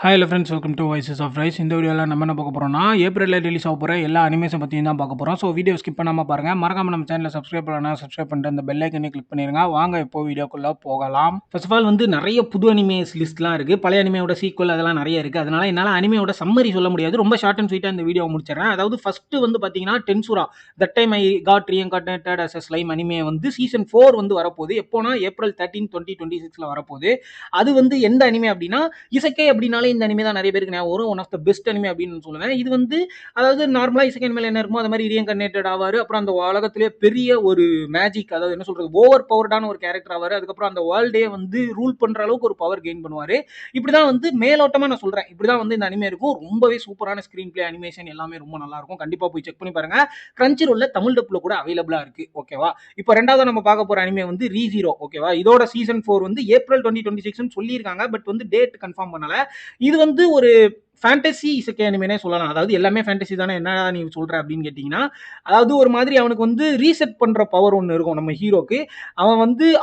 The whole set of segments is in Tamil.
Hi hello friends, welcome to voices of rise. இந்த வீடியோவில் நம்ம என்ன பார்க்க போகிறோம்னா, ஏப்ரலில் ரிலீஸ் ஆக போகிற எல்லா அனிமேஷன் பற்றியும் தான் பார்க்க போகிறோம். ஸோ வீடியோ ஸ்கிப் பண்ணாமல் பாருங்கள். மறக்காம நம்ம சேனலை சப்ஸ்கிரைப் பண்ணலாம், சப்ஸ்கிரைப் பண்ணிட்டு அந்த பெல் ஐக்கனே கிளிக் பண்ணிடுங்க. வாங்க இப்போ வீடியோக்குள்ளே போகலாம். ஃபர்ஸ்ட் ஆஃப் ஆல் நிறைய புது அனிமேஸ் லிஸ்ட்லாம் இருக்குது. பழைய அனிமையோட சீக்குவல் அதெல்லாம் நிறைய இருக்குது. அதனால் என்னால் அனிமையோட சம்மரி சொல்ல முடியாது. ரொம்ப ஷார்ட் அண்ட் ஸ்வீட்டாக இந்த வீடியோ முடிச்சிடறேன். அதாவது ஃபஸ்ட்டு பார்த்தீங்கன்னா Tensura that time I got reincarnated as a slime anime season 4 வரப்போகுது. எப்போனா ஏப்ரல் 13, 2026 வரப்போகுது. அது எந்த அனிமே அப்படின்னா, இசைக்கை அப்படின்னாலே இந்த அனிமே தான் நிறைய பேருக்கு ஞாபகம் one of the best anime அப்படின்னு சொல்லுவேன். இது அதாவது நார்மலா இசைக்கை மேல என்ன இருக்குமோ அது மாதிரி ரீஇன்கார்டினேட்டட் ஆவாரு. அப்புறம் அந்த உலகத்திலே பெரிய ஒரு மேஜிக், அதாவது என்ன சொல்றது, ஓவர் பவர்டான ஒரு கேரக்டர் ஆவாரு. அதுக்கப்புறம் அந்த வேர்ல்டே ரூல் பண்ற அளவுக்கு ஒரு பவர் கெயின் பண்ணுவாரு. இப்படிதான் மேலோட்டமா நான் சொல்றேன். இப்படிதான் இந்த அனிமே இருக்கும். ரொம்பவே சூப்பரான ஸ்கிரீன் பிளே, அனிமேஷன் எல்லாமே ரொம்ப நல்லா இருக்கும். கண்டிப்பா போய் செக் பண்ணி பாருங்க. கிரன்ச்சி ரோல்ல தமிழ் டப்ல கூட அவைலபிளா இருக்கு. ஓகேவா? இப்போ ரெண்டாவது நம்ம பார்க்க போற அனிமே ரீ0. ஓகேவா? இதோட சீசன் 4 ஏப்ரல் 2026 சொல்லியிருக்காங்க. பட் டேட் கன்ஃபார்ம் பண்ணல. இது ஒரு ஃபேண்டசி இசைக்கை அனிமேனே சொல்லலாம். அதாவது எல்லாமே ஃபேண்டசி தானே, என்னடா நீ சொல்ற அப்படின்னு கேட்டிங்கன்னா, அதாவது ஒரு மாதிரி அவனுக்கு ரீசெட் பண்ற பவர் ஒன்று இருக்கும் நம்ம ஹீரோக்கு.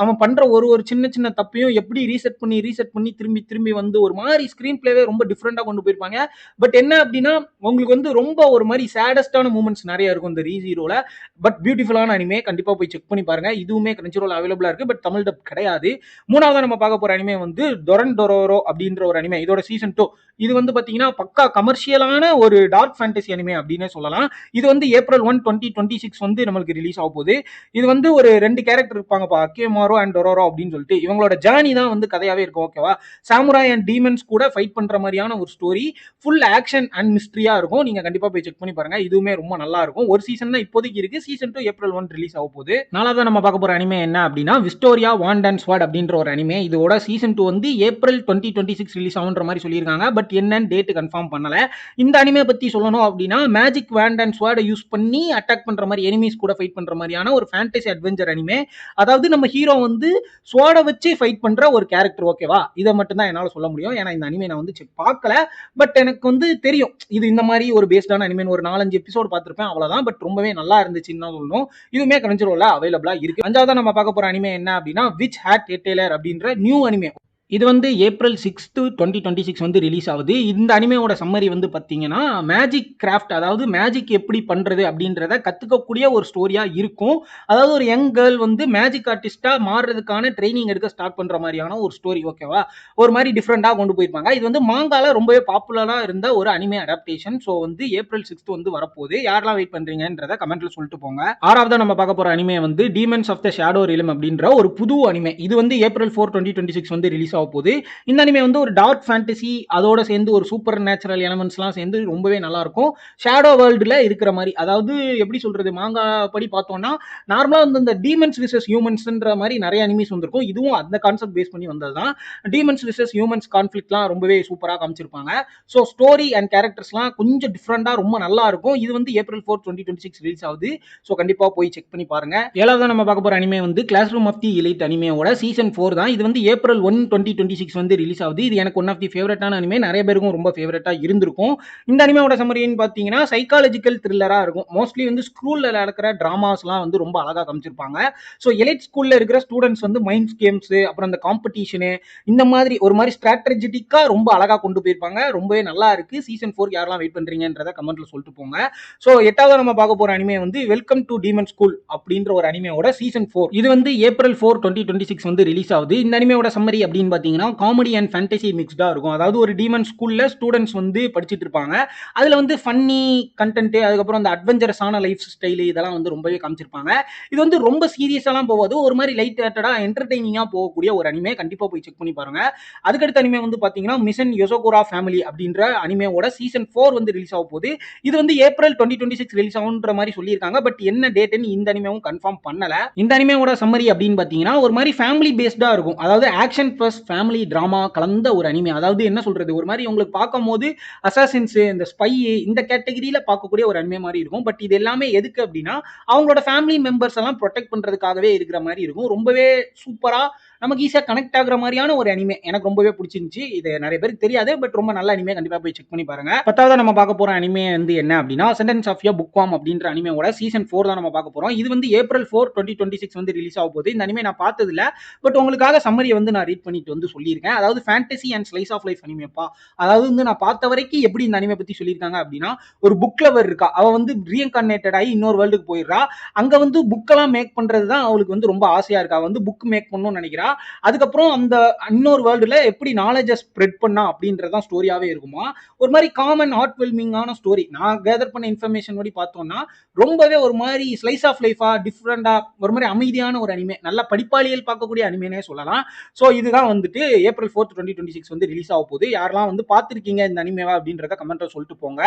அவன் பண்ற ஒரு சின்ன சின்ன தப்பையும் எப்படி ரீசெட் பண்ணி திரும்பி திரும்பி ஒரு மாதிரி ஸ்க்ரீன் பிளேவே ரொம்ப டிஃப்ரெண்டா கொண்டு போயிருப்பாங்க. பட் என்ன அப்படின்னா, உங்களுக்கு ரொம்ப ஒரு மாதிரி சேடஸ்டான மூமெண்ட்ஸ் நிறைய இருக்கும் இந்த ரீ0ல. பட் பியூட்டிஃபுல்லான அனிமே, கண்டிப்பா போய் செக் பண்ணி பாருங்க. இதுவுமே கிரன்ச்சி ரோல் அவைலபிளா இருக்கு. பட் தமிழ் டப் கிடையாது. மூணாவதா நம்ம பார்க்க போற அனிமே டொரன் டொரோரோ அப்படின்ற ஒரு அனிமே. இதோட சீசன் 2. இது பாத்தீங்கன்னா பக்கா கமர்ஷியலான ஒரு டார்க் ஃபேண்டசி அனிமே அப்படின்னே சொல்லலாம். இது ஏப்ரல் 1, 2026 நம்மளுக்கு ரிலீஸ் ஆக போகுது. இது ஒரு ரெண்டு கேரக்டர் இருப்பாங்கப்பா, அக்கேமாரோ அண்ட் டொரோரோ அப்படின்னு சொல்லிட்டு. இவங்களோட ஜர்னி தான் கதையாவே இருக்கும். ஓகேவா? சாமுராய் அண்ட் டீமன்ஸ் கூட ஃபைட் பண்ற மாதிரியான ஒரு ஸ்டோரி, ஃபுல் ஆக்ஷன் அண்ட் மிஸ்ட்ரியா இருக்கும். நீங்க கண்டிப்பா போய் செக் பண்ணி பாருங்க. இதுவுமே ரொம்ப நல்லா இருக்கும். ஒரு சீசன் தான் இப்போதைக்கு இருக்கு. சீசன் 2 ஏப்ரல் 1 ரிலீஸ் ஆக போகுது. நாலாவது நம்ம பார்க்க போற அனிமே என்ன அப்படின்னா, விஸ்டோரியா வாண்ட் அண்ட் ஸ்வாட் அப்படின்ற ஒரு அனிமே. இதோட சீசன் 2 ஏப்ரல் 2026 ரிலீஸ் ஆகுன்ற மாதிரி சொல்லியிருக்காங்க. பட் என்னன்னு டேட் கன்ஃபார்ம் பண்ணல. இந்த அனிமே பத்தி சொல்லணும் அப்படின்னா, magic wand and sword use பண்ணி அட்டாக் பண்ற மாதிரி, எனிமீஸ் கூட ஃபைட் பண்ற மாதிரியான ஒரு ஃபேண்டசி அட்வென்ச்சர் அனிமே. அதாவது நம்ம ஹீரோ ஸ்வாட வச்சு ஃபைட் பண்ற ஒரு கேரக்டர். ஓகேவா? இதை மட்டும் தான் என்னால சொல்ல முடியும். ஏன்னா இந்த அனிமே நான் செக் பார்க்கல. பட் எனக்கு தெரியும் இது இந்த மாதிரி ஒரு பேஸ்டான அனிமே. ஒரு 4-5 எபிசோட் பார்த்திருப்பேன், அவ்வளவுதான். பட் ரொம்பவே நல்லா இருந்துச்சுன்னு தான் சொல்லணும். இதுவுமே கிரன்ச்சி ரோல்ல அவைலபிளா இருக்கு. அஞ்சாவதா நம்ம பார்க்க போற அனிமே என்ன அப்படின்னா, விச் ஹேட் எ டெய்லர் அப்படின்ற நியூ அனிமே. இது ஏப்ரல் 6, 2026 ரிலீஸ் ஆகுது. இந்த அனிமையோட சம்மரி பார்த்தீங்கன்னா, மேஜிக் கிராஃப்ட், அதாவது மேஜிக் எப்படி பண்றது அப்படின்றத கத்துக்கக்கூடிய ஒரு ஸ்டோரியா இருக்கும். அதாவது ஒரு யங் கேர்ள் மேஜிக் ஆர்டிஸ்டா மாறுறதுக்கான ட்ரைனிங் எடுக்க ஸ்டார்ட் பண்ற மாதிரியான ஒரு ஸ்டோரி. ஓகேவா? ஒரு மாதிரி டிஃப்ரெண்டா கொண்டு போயிருப்பாங்க. இது மாங்கால ரொம்பவே பாப்புலரா இருந்த ஒரு அனிமே அடாப்டேஷன். ஸோ ஏப்ரல் 6 வரப்போகுது. யாரெல்லாம் வெயிட் பண்றீங்கன்றத கமெண்ட்ல சொல்லிட்டு போங்க. ஆறாவதா நம்ம பார்க்க போற anime demons of the shadow realm அப்படின்ற ஒரு புது அனிமே. இது ஏப்ரல் 4, 2026 ரிலீஸ் ஆக போகுது. இந்த அனிமே ஒரு டார்க் ஃபேண்டசி, அதோட சேர்ந்து ஒரு சூப்பர் நேச்சுரல் எலமெண்ட்ஸ்லாம் சேர்ந்து ரொம்பவே நல்லா இருக்கும். ஷேடோ வேர்ல்டுல இருக்கிற மாதிரி, அதாவது எப்படி சொல்றது, மாங்கா படி பார்த்தோம்னா நார்மலா இந்த டீமன்ஸ் விசஸ் ஹியூமன்ஸ்ன்ற மாதிரி நிறைய அனிமேஸ் வந்திருக்கும். இதுவும் அந்த கான்செப்ட் பேஸ் பண்ணி வந்ததுதான். டீமன்ஸ் விசஸ் ஹியூமன்ஸ் கான்ஃபிளிக்ட்லாம் ரொம்பவே சூப்பரா காமிச்சிருப்பாங்க. ஸோ ஸ்டோரி அண்ட் கேரக்டர்ஸ்லாம் கொஞ்சம் டிஃப்ரெண்டா ரொம்ப நல்லா இருக்கும். இது ஏப்ரல் 4, 2026 ரிலீஸ் ஆகுது. ஸோ கண்டிப்பா போய் செக் பண்ணி பாருங்க. ஏழாவது நம்ம பார்க்க போற anime classroom of the elite அனிமேயோட சீசன் 4 தான். இது ஏப்ரல் 1, 2026 ரிலீஸ் ஆகுது. இது எனக்கு ஒன் ஆஃப் தி ஃபேவரட்டான அனிமே. நிறைய பேருக்கும் ரொம்ப ஃபேவரட்டா இருந்திருக்கும். இந்த அனிமேயோட சம்மரின்னு பார்த்தீங்கன்னா, சைக்காலஜிக்கல் த்ரில்லரா இருக்கும். மோஸ்ட்லி ஸ்கூல்ல நடக்கிற டிராமாஸ்லாம் ரொம்ப அழகா காமிச்சிருப்பாங்க. ஸோ எலிட் ஸ்கூல்ல இருக்கிற ஸ்டூடெண்ட்ஸ் மைண்ட் கேம்ஸ், அப்புறம் அந்த காம்படிஷனு, இந்த மாதிரி ஒரு மாதிரி ஸ்ட்ராட்டஜிட்டிக்கா ரொம்ப அழகா கொண்டு போயிருப்பாங்க. ரொம்பவே நல்லா இருக்கு. சீசன் 4 யாரெல்லாம் வெயிட் பண்றீங்கன்றத கமெண்ட்ல சொல்லிட்டு போங்க. ஸோ எட்டாவது நம்ம பார்க்க போற anime welcome to demon school அப்படின்ற ஒரு அனிமேயோட சீசன் 4. இது ஏப்ரல் 4, 2026 ரிலீஸ் ஆகுது. இந்த அனிமேயோட சம்மரி அப்படின்னு பார்த்தீங்கன்னா, காமெடி அண்ட் ஃபேண்டசி மிக்ஸ்டா இருக்கும். அதாவது ஒரு டீமன் ஸ்கூல்ல ஸ்டூடெண்ட்ஸ் படிச்சிட்டு இருப்பாங்க. அதுல ஃபன்னி கண்டென்ட், அதுக்கப்புறம் அந்த அட்வென்ச்சரஸான லைஃப் ஸ்டைல், இதெல்லாம் ரொம்பவே காமிச்சிருப்பாங்க. இது ரொம்ப சீரியஸாலாம் போகாது. ஒரு மாதிரி லைட் ஹார்ட்டடா என்டர்டெய்னிங்கா போகக்கூடிய ஒரு அனிமே. கண்டிப்பா போய் செக் பண்ணி பாருங்க. அதுக்கடுத்த அனிமே பாத்தீங்கன்னா, மிஷன் யோசோகுரா ஃபேமிலி அப்படின்ற அனிமேவோட சீசன் 4 ரிலீஸ் ஆக போகுது. இது ஏப்ரல் 2026 ரிலீஸ் ஆகுன்ற மாதிரி சொல்லியிருக்காங்க. பட் என்ன டேட்னு இந்த அனிமேவும் கன்ஃபார்ம் பண்ணல. இந்த அனிமேவோட சம்மரி அப்படின்னு பாத்தீங்கன்னா, ஒரு மாதிரி ஃபேமிலி பேஸ்டா இருக்கும். அதாவது ஆக்ஷன் பிளஸ் ஃபேமிலி டிராமா கலந்த ஒரு அனிமே. அதாவது என்ன சொல்றது, ஒரு மாதிரி உங்களுக்கு பார்க்கும்போது அசாசின்ஸ், இந்த ஸ்பை, இந்த கேட்டகரியில பார்க்கக்கூடிய ஒரு அனிமே மாதிரி இருக்கும். பட் இது எல்லாமே எதுக்கு அப்படின்னா, அவங்களோட ஃபேமிலி மெம்பர்ஸ் எல்லாம் ப்ரொடெக்ட் பண்றதுக்காகவே இருக்கிற மாதிரி இருக்கும். ரொம்பவே சூப்பரா நமக்கு ஈஸியாக கனெக்ட் ஆகுற மாதிரியான ஒரு அனிமே எனக்கு ரொம்பவே பிடிச்சிருந்துச்சு. இது நிறைய பேருக்கு தெரியாது, பட் ரொம்ப நல்ல அனிமே, கண்டிப்பாக போய் செக் பண்ணி பாருங்க. 10வது நம்ம பார்க்க போகிற அனிமே வந்து என்ன அப்படின்னா சென்டென்ஸ் ஆஃப் எ புக்வார்ம் அப்படின்ற அனிமேவோட சீசன் 4 தான் நம்ம பார்க்க போகிறோம். இது வந்து ஏப்ரல் 4 2026 வந்து ரிலீஸ் ஆக போகுது. இந்த அனிமே நான் பார்த்ததில்ல, பட் உங்களுக்காக சம்மரியை வந்து நான் ரீட் பண்ணிட்டு வந்து சொல்லியிருக்கேன். அதாவது fantasy and slice of life அனிமேப்பா. அதாவது வந்து நான் பார்த்த வரைக்கும் எப்படி இந்த அனிமே பற்றி சொல்லியிருக்காங்க அப்படின்னா, ஒரு புக் லவர் இருக்கா, அவ வந்து ரீஇன்கார்னேட்டட் ஆகி இன்னொரு வேர்ல்டுக்கு போயிடுறா. அங்க வந்து புக்கெல்லாம் மேக் பண்றது தான் அவளுக்கு வந்து ரொம்ப ஆசையா இருக்கா, வந்து புக் மேக் பண்ணணும்னு நினைக்கிறா. அதுக்கப்புறம் அந்த இன்னொரு வேர்ல்டுல எப்படி நாலேஜை ஸ்ப்ரெட் பண்ணா அப்படின்றதான் ஸ்டோரியாவே இருக்குமா. ஒரு மாதிரி காமன் ஹார்ட் வெல்மிங்கான ஸ்டோரி. நான் கேதர் பண்ண இன்ஃபர்மேஷன் படி பார்த்தோம்னா ரொம்பவே ஒரு மாதிரி ஸ்லைஸ் ஆஃப் லைஃபா, டிஃப்ரெண்டா, ஒரு மாதிரி அமைதியான ஒரு அனிமே, நல்ல படிப்பாளிகள் பார்க்கக்கூடிய அனிமேனே சொல்லலாம். ஸோ இதுதான் வந்துட்டு ஏப்ரல் 4 2026 வந்து ரிலீஸ் ஆக போகுது. யாரெல்லாம் வந்து பார்த்துருக்கீங்க இந்த அனிமேவா அப்படின்றத கமெண்ட்ல சொல்லிட்டு போங்க.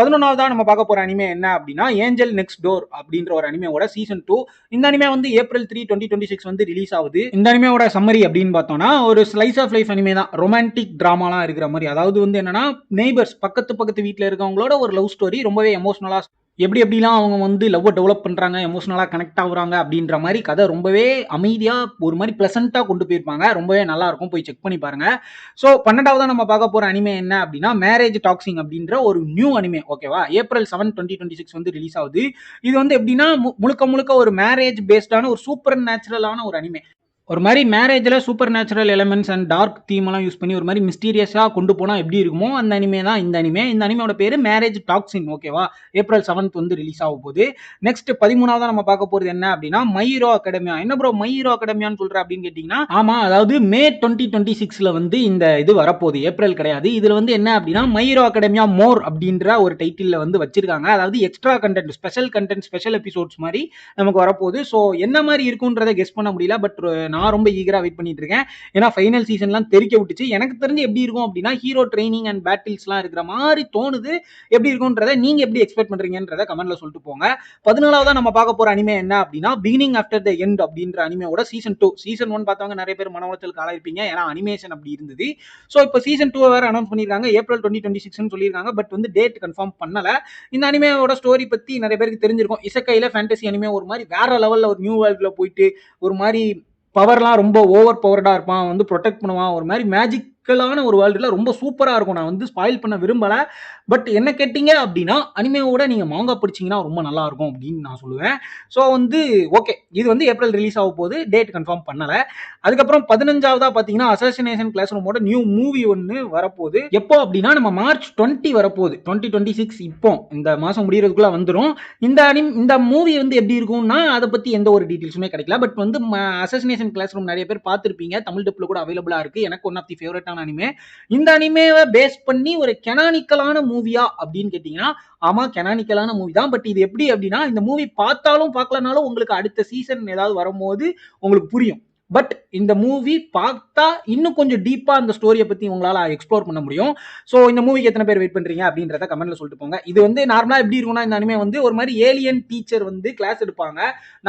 11வது நம்ம பார்க்க போற அனிமே என்ன அப்படின்னா ஏஞ்சல் நெக்ஸ்ட் டோர் அப்படின்ற ஒரு அனிமேவோட சீசன் 2. இந்த அனிமே வந்து ஏப்ரல் 3 2026 வந்து ரிலீஸ் ஆகுது. இந்த அனிமேவோட சம்மரி அப்படின்னு பார்த்தோம்னா ஒரு ஸ்லைஸ் ஆஃப் லைஃப் அனிமே தான், ரொமான்டிக் டிராமாலாம் இருக்கிற மாதிரி. அதாவது வந்து என்னன்னா நெய்பர்ஸ், பக்கத்து வீட்டில் இருக்கவங்களோட ஒரு லவ் ஸ்டோரி, ரொம்பவே எமோஷனலா எப்படி எப்படிலாம் அவங்க வந்து லவ்வை டெவலப் பண்ணுறாங்க, எமோஷனலாக கனெக்ட் ஆகுறாங்க அப்படின்ற மாதிரி கதை ரொம்பவே அமைதியாக ஒரு மாதிரி ப்ளசண்ட்டாக கொண்டு போயிருப்பாங்க. ரொம்பவே நல்லா இருக்கும், போய் செக் பண்ணி பாருங்க. ஸோ 12வது நம்ம பார்க்க போகிற அனிமே என்ன அப்படின்னா மேரேஜ் டாக்ஸிங் அப்படின்ற ஒரு நியூ அனிமே. ஓகேவா, ஏப்ரல் 7 2026 வந்து ரிலீஸ் ஆகுது. இது வந்து எப்படின்னா முழுக்க முழுக்க ஒரு மேரேஜ் பேஸ்டான ஒரு சூப்பர் நேச்சுரலான ஒரு அனிமே. ஒரு மாதிரி மேரேஜில் supernatural elements and dark theme எல்லாம் யூஸ் பண்ணி ஒரு மாதிரி மிஸ்டீரியஸாக கொண்டு போனால் எப்படி இருக்குமோ அந்த அனிமே தான் இந்த அனிமே. இந்த அனிமையோட பேர் மேரேஜ் டாக்ஸின். ஓகேவா, ஏப்ரல் 7 வந்து ரிலீஸ் ஆக போகுது. நெக்ஸ்ட் 13வது நம்ம பார்க்க போகிறது என்ன அப்படின்னா மை ஹீரோ அகாடமியா. என்ன ப்ரோ மை ஹீரோ அகாடமியான்னு சொல்கிற அப்படின்னு கேட்டிங்கன்னா, ஆமாம், அதாவது மே 2026 வந்து இந்த இது வரப்போகுது, ஏப்ரல் கிடையாது. இதில் வந்து என்ன அப்படின்னா மை ஹீரோ அகாடமியா மோர் அப்படின்ற ஒரு டைட்டில் வந்து வச்சிருக்காங்க. அதாவது எக்ஸ்ட்ரா கண்டென்ட், ஸ்பெஷல் எபிசோட்ஸ் மாதிரி நமக்கு வரப்போகுது. ஸோ என்ன மாதிரி இருக்குன்றதை கெஸ் பண்ண முடியல, பட் நான் ரொம்ப ஈகரா வெயிட் பண்ணிட்டு இருக்கேன். ஏன்னா ஃபைனல் சீசன்லாம் தெரிக்க விட்டுச்சு. எனக்கு தெரிஞ்சு எப்படி இருக்கும் அப்படின்னா ஹீரோ ட்ரைனிங் அண்ட் பேட்டில்ஸ்லாம் இருக்கிற மாதிரி தோணுது. எப்படி இருக்கும்ன்றதை நீங்க எப்படி எக்ஸ்பெக்ட் பண்றீங்கன்றதை கமெண்ட்ல சொல்லிட்டு போங்க. 14வது நம்ம பார்க்க போற அனிமே என்ன அப்படின்னா பிகினிங் ஆஃப்டர் த எண்ட் அப்படின்ற அனிமேவோட சீசன் 2. சீசன் 1 பார்த்தவங்க நிறைய பேர் மன உளைச்சலுக்கு ஆளாயிருப்பீங்க, ஏன்னா அனிமேஷன் அப்படி இருந்தது. ஸோ இப்போ சீசன் 2 வேற அனௌன்ஸ் பண்ணியிருக்காங்க, ஏப்ரல் 2026 சொல்லியிருக்காங்க, பட் வந்து டேட் கன்ஃபார்ம் பண்ணல. இந்த அனிமேவோட ஸ்டோரி பத்தி நிறைய பேருக்கு தெரிஞ்சிருக்கும். இசக்கையில ஃபேண்டசி அனிமே, ஒரு மாதிரி வேற லெவல்ல ஒரு நியூ வேர்ல்ட்ல போயிட்டு ஒரு மாதிரி பவர்லாம் ரொம்ப ஓவர் பவர்டா இருப்பான், வந்து ப்ரொடெக்ட் பண்ணுவான், ஒரு மாதிரி மேஜிக்கலான ஒரு வேர்ல்டுல ரொம்ப சூப்பரா இருக்கும். நான் வந்து ஸ்பாயில் பண்ண விரும்பல, பட் என்ன கேட்டீங்க அப்படின்னா அனிமேவோட நீங்க மாங்கா படிச்சீங்கன்னா ரொம்ப நல்லா இருக்கும் அப்படின்னு நான் சொல்லுவேன். ஸோ வந்து ஓகே, இது வந்து ஏப்ரல் ரிலீஸ் ஆக போகுது, டேட் கன்ஃபார்ம் பண்ணல. அதுக்கப்புறம் 15வதா பார்த்தீங்கன்னா அசாசினேஷன் கிளாஸ் ரூமோட நியூ மூவி ஒன்று வரப்போகுது. எப்போ அப்படின்னா நம்ம மார்ச் 20 வரப்போகுது, 2026. இப்போ இந்த மாதம் முடிகிறதுக்குள்ள வந்துடும். இந்த மூவி வந்து எப்படி இருக்கும்னா அதை பற்றி எந்த ஒரு டீட்டெயில்ஸுமே கிடைக்கல, பட் வந்து அசாசினேஷன் கிளாஸ் ரூம் நிறைய பேர் பார்த்துருப்பீங்க, தமிழ் டப்ல கூட அவைலபிளாக இருக்குது. எனக்கு ஒன் ஆஃப் தி ஃபேவரட்டான அனிமே. இந்த அனிமேவை பேஸ் பண்ணி ஒரு கெனானிக்கலான மூவியா அப்படின்னு கேட்டிங்கன்னா ஆமா, கெனானிக்கலான மூவி தான். பட் இது எப்படி அப்படின்னா இந்த மூவி பார்த்தாலும் பார்க்கலனாலும் உங்களுக்கு அடுத்த சீசன் ஏதாவது வரும்போது உங்களுக்கு புரியும். பட் இந்த மூவி பார்த்தா இன்னும் கொஞ்சம் டீப்பா அந்த ஸ்டோரியை பத்தி உங்களால எக்ஸ்ப்ளோர் பண்ண முடியும். ஸோ இந்த மூவிக்கு எத்தனை பேர் வெயிட் பண்றீங்க அப்படின்றத கமெண்ட்ல சொல்லிட்டு போங்க. இது வந்து நார்மலா எப்படி இருக்கும்னா இந்த அனிமே வந்து ஒரு மாதிரி ஏலியன் டீச்சர் வந்து கிளாஸ் எடுப்பாங்க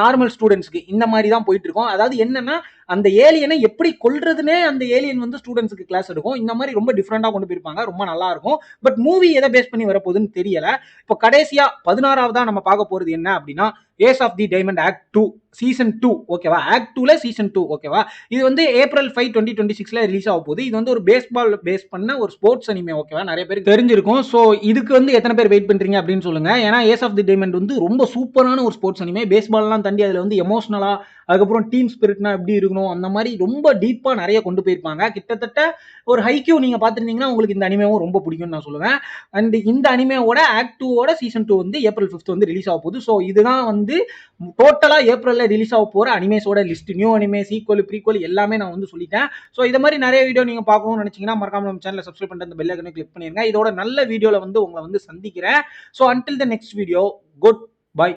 நார்மல் ஸ்டூடெண்ட்ஸ்க்கு. இந்த மாதிரி தான் போயிட்டு இருக்கும். அதாவது என்னன்னா அந்த ஏலியனை எப்படி கொல்றதுன்னே அந்த ஏலியன் வந்து ஸ்டூடெண்ட்ஸ்க்கு கிளாஸ் எடுக்கும். இந்த மாதிரி ரொம்ப டிஃப்ரெண்டா கொண்டு போயிருப்பாங்க, ரொம்ப நல்லா இருக்கும். பட் மூவி எதை பேஸ் பண்ணி வரப்போகுதுன்னு தெரியல. இப்போ கடைசியா 16வதா நம்ம பார்க்க போறது என்ன அப்படின்னா ace of the diamond act 2 season 2. ஓகேவா, ஆக்ட் 2ல சீசன் 2. ஓகேவா, இது வந்து ஏப்ரல் 5 2026 ரிலீஸ் ஆக போகுது. இது வந்து ஒரு பேஸ்பால் பேஸ் பண்ண ஒரு ஸ்போர்ட்ஸ் அனிமே. ஓகேவா, நிறைய பேருக்கு தெரிஞ்சிருக்கும். ஸோ இதுக்கு வந்து எத்தனை பேர் வெயிட் பண்றீங்க அப்படின்னு சொல்லுங்க. ஏன்னா ஏஸ் ஆஃப் தி டைமண்ட் வந்து ரொம்ப சூப்பரான ஒரு ஸ்போர்ட்ஸ் அனிமே. பேஸ்பால்லாம் தாண்டி அதில் வந்து எமோஷனலா, அதுக்கப்புறம் டீம் ஸ்பிரிட்னா எப்படி இருக்கணும் அந்த மாதிரி ரொம்ப டீப்பா நிறைய கொண்டு போயிருப்பாங்க. கிட்டத்தட்ட ஒரு ஹைக்யூ நீங்க பார்த்துருந்தீங்கன்னா உங்களுக்கு இந்த அனிமேவும் ரொம்ப பிடிக்கும்னு நான் சொல்லுவேன். அண்ட் இந்த அனிமேவோட ஆக்ட் 2ஓட சீசன் 2 வந்து ஏப்ரல் 5 வந்து ரிலீஸ் ஆக போகுது. ஸோ இதுதான் வந்து டோட்டலா ஏப்ரல்ல ரிலீஸ் ஆக போற அனிமேஸோட list. New anime, sequel, prequel எல்லாமே நான் வந்து சொல்லிட்டேன். ஸோ இதை மாதிரி நிறைய வீடியோ நீங்க பார்க்கணும்னு நினைச்சீங்கன்னா மறக்காம நம்ம சேனலை சப்ஸ்கிரைப் பண்ணிட்டு அந்த பெல் ஐகானை கிளிக் பண்ணிருங்க. இதோட நல்ல வீடியோல வந்து உங்களை வந்து சந்திக்கிறேன். So until the next video, good bye.